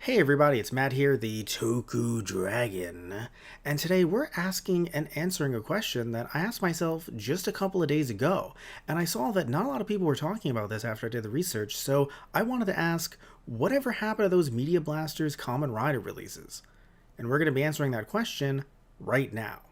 Hey everybody, it's Matt here, the TokuDragon, and today we're asking and answering a question that I asked myself just a couple of days ago, and I saw that not a lot of people were talking about this after I did the research, so I wanted to ask, whatever happened to those Media Blasters Kamen Rider releases? And we're going to be answering that question right now.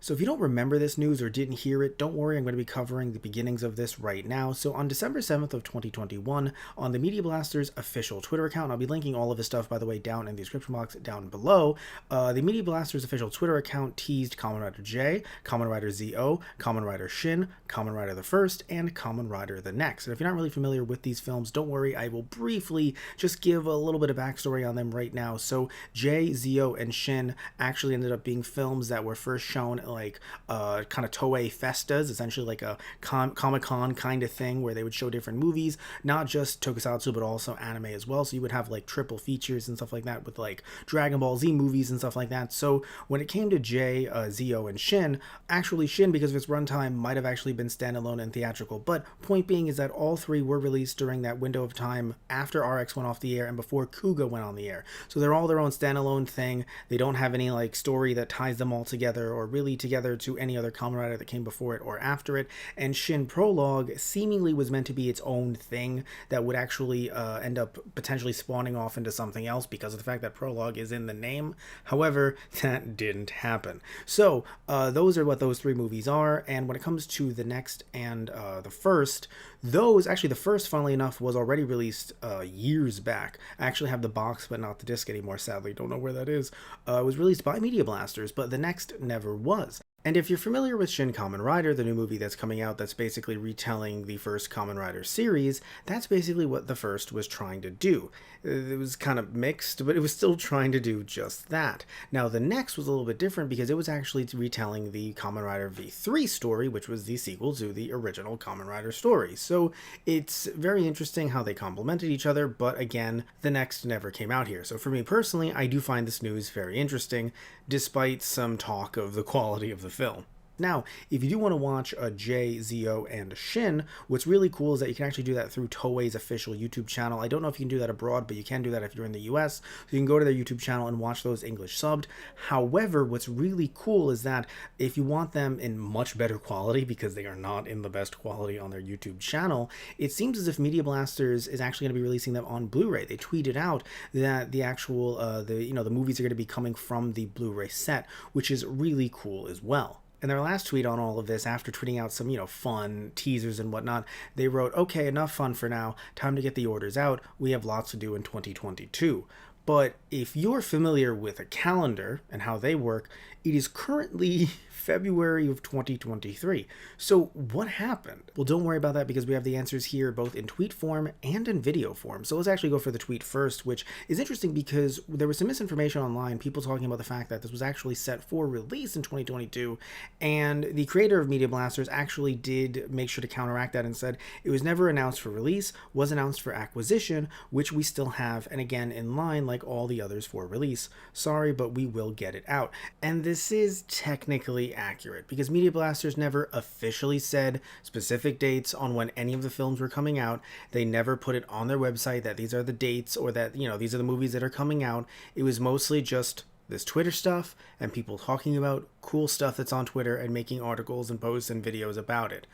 So if you don't remember this news or didn't hear it, don't worry, I'm going to be covering the beginnings of this right now. So on December 7th of 2021, on the Media Blasters official Twitter account, I'll be linking all of this stuff, by the way, down in the description box down below. The Media Blasters official Twitter account teased Kamen Rider J, Kamen Rider ZO, Kamen Rider Shin, Kamen Rider the First, and Kamen Rider the Next. And if you're not really familiar with these films, don't worry, I will briefly just give a little bit of backstory on them right now. So J, ZO, and Shin actually ended up being films that were first shown like kind of Toei festas, essentially like a Comic-Con kind of thing where they would show different movies, not just tokusatsu but also anime as well. So you would have like triple features and stuff like that with like Dragon Ball Z movies and stuff like that. So when it came to J, ZO, and Shin, actually Shin, because of its runtime, might have actually been standalone and theatrical. But point being is that all three were released during that window of time after RX went off the air and before Kuga went on the air. So they're all their own standalone thing. They don't have any like story that ties them all together or really together to any other Kamen Rider that came before it or after it. And Shin Prologue seemingly was meant to be its own thing that would actually end up potentially spawning off into something else because of the fact that Prologue is in the name. However, that didn't happen. So those are what those three movies are. And when it comes to the next and the first, the first, funnily enough, was already released years back. I actually have the box, but not the disc anymore, sadly. Don't know where that is. It was released by Media Blasters, but the next never was. And if you're familiar with Shin Kamen Rider, the new movie that's coming out that's basically retelling the first Kamen Rider series, that's basically what the first was trying to do. It was kind of mixed, but it was still trying to do just that. Now, the next was a little bit different because it was actually retelling the Kamen Rider V3 story, which was the sequel to the original Kamen Rider story. So it's very interesting how they complemented each other, but again, the next never came out here. So for me personally, I do find this news very interesting, despite some talk of the quality of the film. Now, if you do want to watch J, ZO, and Shin, what's really cool is that you can actually do that through Toei's official YouTube channel. I don't know if you can do that abroad, but you can do that if you're in the US. So you can go to their YouTube channel and watch those English subbed. However, what's really cool is that if you want them in much better quality, because they are not in the best quality on their YouTube channel, it seems as if Media Blasters is actually going to be releasing them on Blu-ray. They tweeted out that the actual, the movies are going to be coming from the Blu-ray set, which is really cool as well. In their last tweet on all of this, after tweeting out some, fun teasers and whatnot, they wrote, "Okay, enough fun for now. Time to get the orders out. We have lots to do in 2022. But if you're familiar with a calendar and how they work, it is currently February of 2023. So what happened? Well, don't worry about that because we have the answers here both in tweet form and in video form. So let's actually go for the tweet first, which is interesting because there was some misinformation online, people talking about the fact that this was actually set for release in 2022, and the creator of Media Blasters actually did make sure to counteract that and said it was never announced for release, was announced for acquisition, which we still have, and again in line like all the others for release. Sorry, but we will get it out. And this is technically accurate because Media Blasters never officially said specific dates on when any of the films were coming out. They never put it on their website that these are the dates or that, these are the movies that are coming out. It was mostly just this Twitter stuff and people talking about cool stuff that's on Twitter and making articles and posts and videos about it.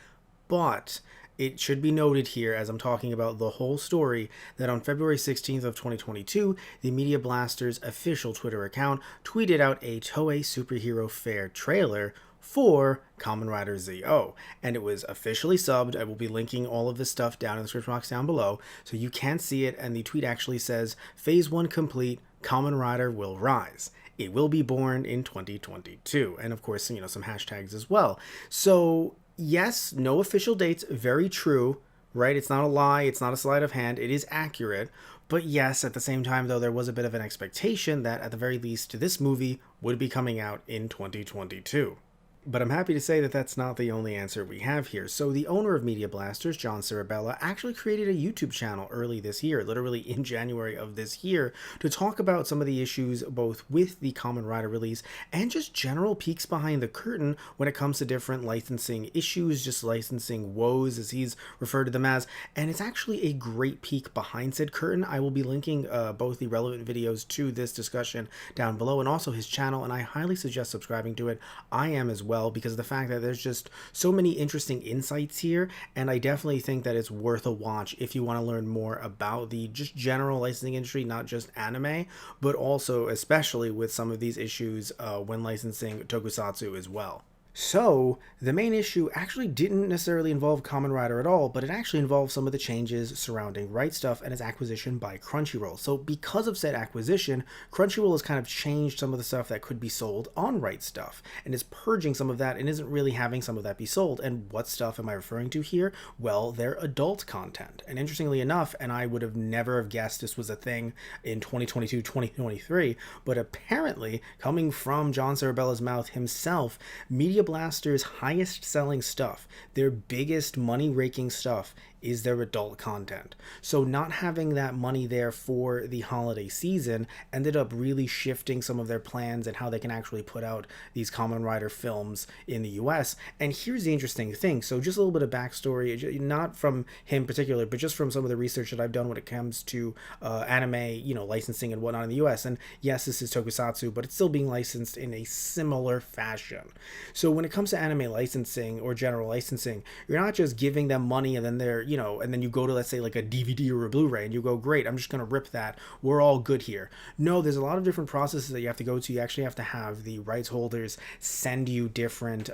But it should be noted here, as I'm talking about the whole story, that on February 16th of 2022, the Media Blasters official Twitter account tweeted out a Toei Superhero Fair trailer for Kamen Rider ZO, and it was officially subbed. I will be linking all of this stuff down in the description box down below, so you can see it, and the tweet actually says, "Phase 1 complete, Kamen Rider will rise. It will be born in 2022, and of course, some hashtags as well. So yes, no official dates, very true, right? It's not a lie, it's not a sleight of hand, it is accurate. But yes, at the same time, though, there was a bit of an expectation that, at the very least, this movie would be coming out in 2022. But I'm happy to say that that's not the only answer we have here. So the owner of Media Blasters, John Sarabella, actually created a YouTube channel early this year, literally in January of this year, to talk about some of the issues both with the Kamen Rider release and just general peeks behind the curtain when it comes to different licensing issues, just licensing woes as he's referred to them as. And it's actually a great peek behind said curtain. I will be linking both the relevant videos to this discussion down below and also his channel, and I highly suggest subscribing to it. I am as well, because of the fact that there's just so many interesting insights here, and I definitely think that it's worth a watch if you want to learn more about the just general licensing industry, not just anime, but also especially with some of these issues when licensing tokusatsu as well. So, the main issue actually didn't necessarily involve Kamen Rider at all, but it actually involved some of the changes surrounding Right Stuff and its acquisition by Crunchyroll. So, because of said acquisition, Crunchyroll has kind of changed some of the stuff that could be sold on Right Stuff, and is purging some of that and isn't really having some of that be sold. And what stuff am I referring to here? Well, they're adult content. And interestingly enough, and I would have never have guessed this was a thing in 2022, 2023, but apparently, coming from John Sarabella's mouth himself, Media Blaster's highest selling stuff, their biggest money raking stuff, is their adult content. So not having that money there for the holiday season ended up really shifting some of their plans and how they can actually put out these Kamen Rider films in the US. And here's the interesting thing. So just a little bit of backstory, not from him particularly, but just from some of the research that I've done when it comes to anime, licensing and whatnot in the US. And yes, this is tokusatsu, but it's still being licensed in a similar fashion. So when it comes to anime licensing or general licensing, you're not just giving them money and then they're and then you go to, let's say, like a DVD or a Blu-ray and you go, great, I'm just going to rip that. We're all good here. No, there's a lot of different processes that you have to go to. You actually have to have the rights holders send you different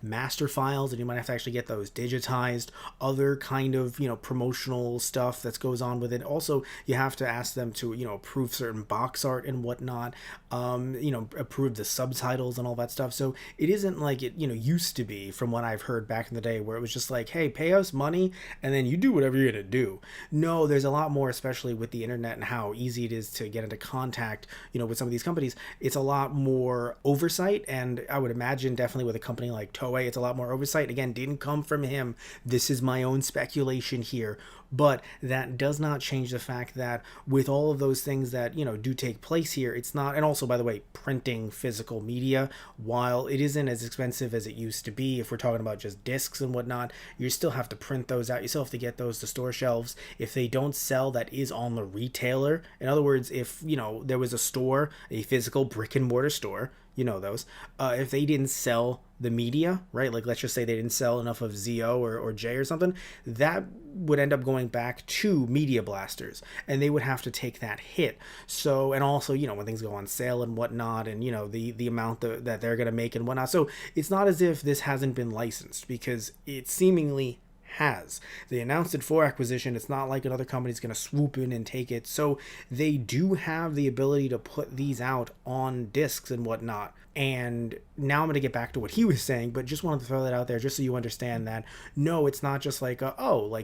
master files, and you might have to actually get those digitized. Other kind of, promotional stuff that goes on with it. Also, you have to ask them to, approve certain box art and whatnot, approve the subtitles and all that stuff. So it isn't like it, used to be, from what I've heard back in the day, where it was just like, hey, pay us money and then you do whatever you're gonna do. No, there's a lot more, especially with the internet and how easy it is to get into contact, with some of these companies. It's a lot more oversight, and I would imagine definitely with a company like Toei, it's a lot more oversight. Again, didn't come from him. This is my own speculation here. But that does not change the fact that with all of those things that, do take place here, it's not, and also, by the way, printing physical media, while it isn't as expensive as it used to be, if we're talking about just discs and whatnot, you still have to print those out. You still have to get those to store shelves. If they don't sell, that is on the retailer. In other words, if, there was a store, a physical brick and mortar store, those, if they didn't sell the media, right? Like, let's just say they didn't sell enough of ZO or J or something, that would end up going back to Media Blasters, and they would have to take that hit. So, and also, when things go on sale and whatnot, and, the amount that they're going to make and whatnot. So it's not as if this hasn't been licensed, because it seemingly has. They announced it for acquisition. It's not like another company's going to swoop in and take it. So they do have the ability to put these out on discs and whatnot. And now I'm going to get back to what he was saying, but just wanted to throw that out there just so you understand that, no, it's not just like,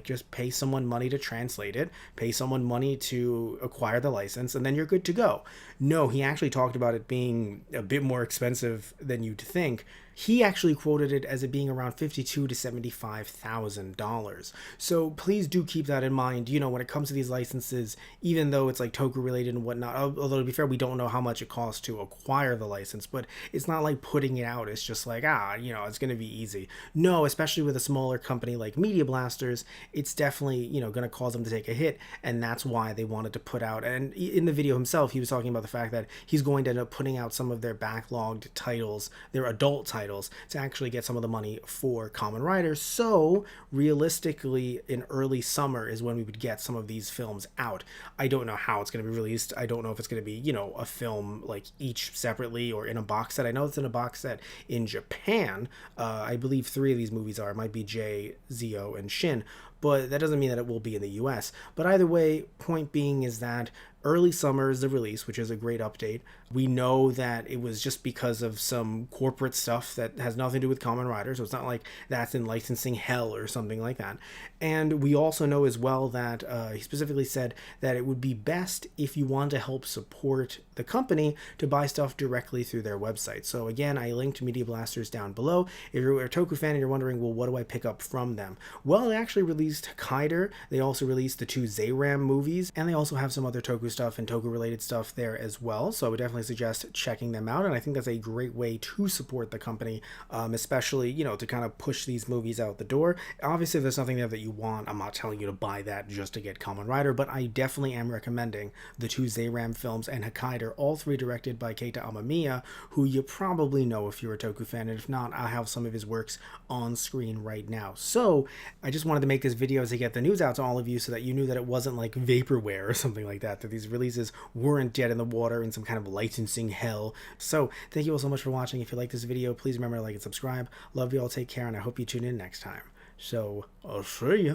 just pay someone money to translate it, pay someone money to acquire the license, and then you're good to go. No, he actually talked about it being a bit more expensive than you'd think. He actually quoted it as it being around $52,000 to $75,000. So please do keep that in mind, when it comes to these licenses, even though it's like Toku related and whatnot. Although, to be fair, we don't know how much it costs to acquire the license, but it's not like putting it out. It's just like, it's going to be easy. No, especially with a smaller company like Media Blasters, it's definitely, going to cause them to take a hit. And that's why they wanted to put out. And in the video himself, he was talking about the fact that he's going to end up putting out some of their backlogged titles, their adult titles, to actually get some of the money for Kamen Rider. So realistically, in early summer is when we would get some of these films out. I don't know how it's going to be released. I don't know if it's going to be, a film like each separately or in a box set. I know it's in a box set in Japan. I believe 3 of these movies are. It might be J, Zio, and Shin. But that doesn't mean that it will be in the US. But either way, point being is that early summer is the release, which is a great update. We know that it was just because of some corporate stuff that has nothing to do with Kamen Rider, so it's not like that's in licensing hell or something like that. And we also know as well that he specifically said that it would be best if you want to help support the company to buy stuff directly through their website. So again, I linked Media Blasters down below. If you're a Toku fan and you're wondering, well, what do I pick up from them? Well, they actually released Kaider. They also released the 2 Zayram movies, and they also have some other Toku stuff and Toku related stuff there as well. So I would definitely suggest checking them out, and I think that's a great way to support the company, especially, to kind of push these movies out the door. Obviously, if there's nothing there that you want, I'm not telling you to buy that just to get Kamen Rider, but I definitely am recommending the 2 Zayram films and Hokkaido, all 3 directed by Keita Amamiya, who you probably know if you're a Toku fan, and if not, I have some of his works on screen right now. So I just wanted to make this video to get the news out to all of you so that you knew that it wasn't like vaporware or something like that these releases weren't dead in the water in some kind of licensing hell. So thank you all so much for watching. If you like this video, please remember to like and subscribe. Love you all, take care, and I hope you tune in next time. So I'll see ya.